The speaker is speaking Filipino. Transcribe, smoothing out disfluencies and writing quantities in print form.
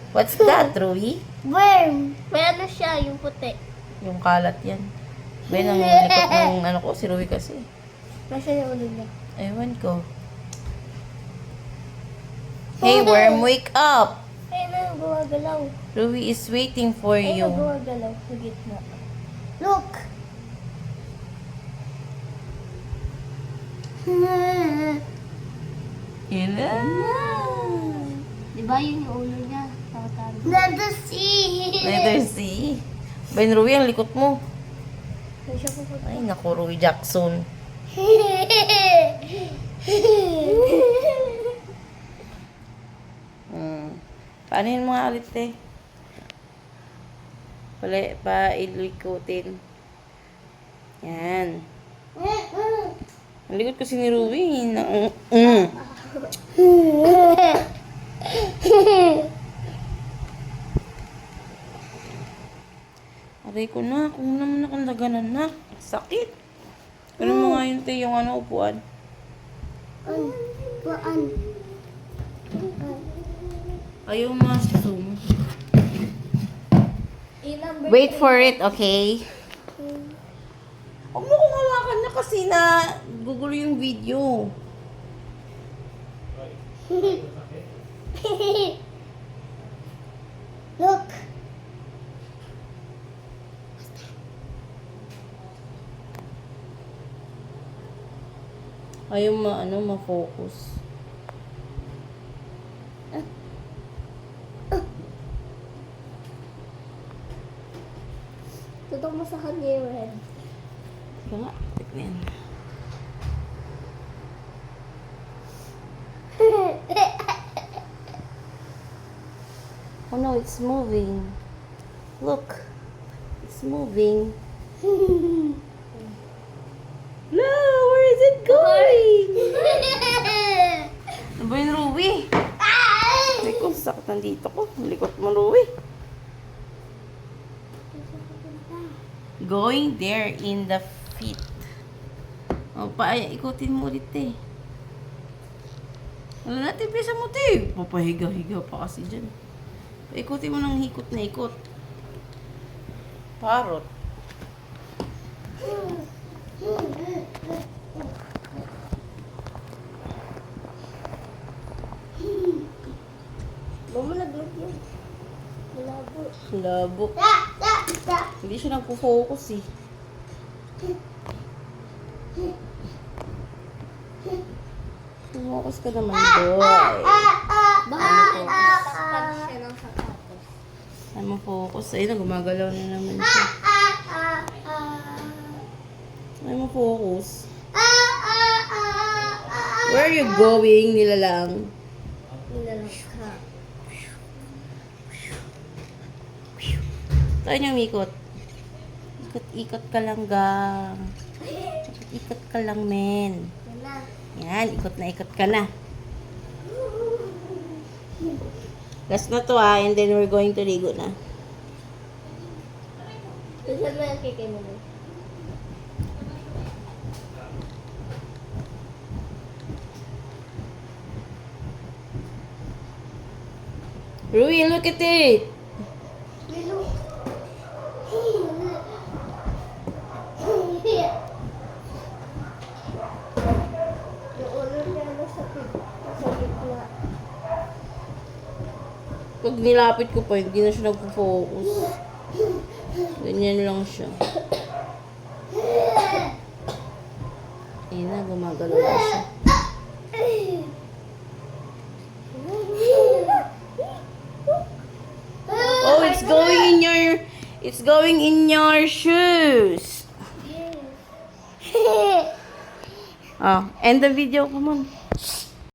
What's that, Rui? Worm. May ano siya, yung puti. Yung kalat yan. Ben, ang likot ng ano ko, si Rui kasi. Nasa yung ulo niya. Ewan ko. Hey, worm, wake up! Ay, na, gumagalaw. Rui is waiting for Ay, you. gumagalaw sa gitna. Look! Yun na. Diba yung ulo niya? Let us see! Letter C. Ben, Rui, ang likot mo. Ay, siya pupunta. Ay, naku, Rui Jackson. Paano yun mga alit eh? Pa-ilikutin. Yan. Ang likot kasi ni Rui. Aray ko na, kung naman nakandaganan na. Sakit. Ano mo nga yun, te, yung ano, upuan. Paan? Ayaw ma-zoom. Wait for it, okay? Huwag mo kong hawakan na kasi na gugulo yung video. Look! Ayaw ma-focus. Tutok mo sa kanya yung red. Ika nga, tignan. Oh no, it's moving. Look. It's moving. No, where is it going? Ano ba yun, Rui? Ay ko, sakit nandito ko. Likot mo, Rui. Going there in the feet. O, ikutin mo ulit eh. Wala natin, pisa mo te. Papahiga-higa pa kasi dyan. Ikutin mo ng hikot na ikot. Parot. Mama, naglag yun. Malabo. Labo. Hindi siya nagpo-focus eh. Focus ka naman, boy. Baka nakapag siya ng sapatos. Ay mo focus. Ayun, gumagalaw na naman siya. Ay mo focus. Where are you going, nilalang? Nilalak ka. Tayo niyang ikot. Ikot-ikot ka lang, gang. Ikot ka lang, men. Yan na. Yan, ikot na ikot ka na. Last na to and then we're going to ligo na. Saan mo yung kikay mo? Rui, look at it! Lilo. Yung ulo niya nasa gitna. Pag nilapit ko pa, hindi na siya nagpo-focus. Ganyan lang siya. Ayun na, gumagalaw na siya. Oh, it's going in your shoes. Oh, end the video, come on.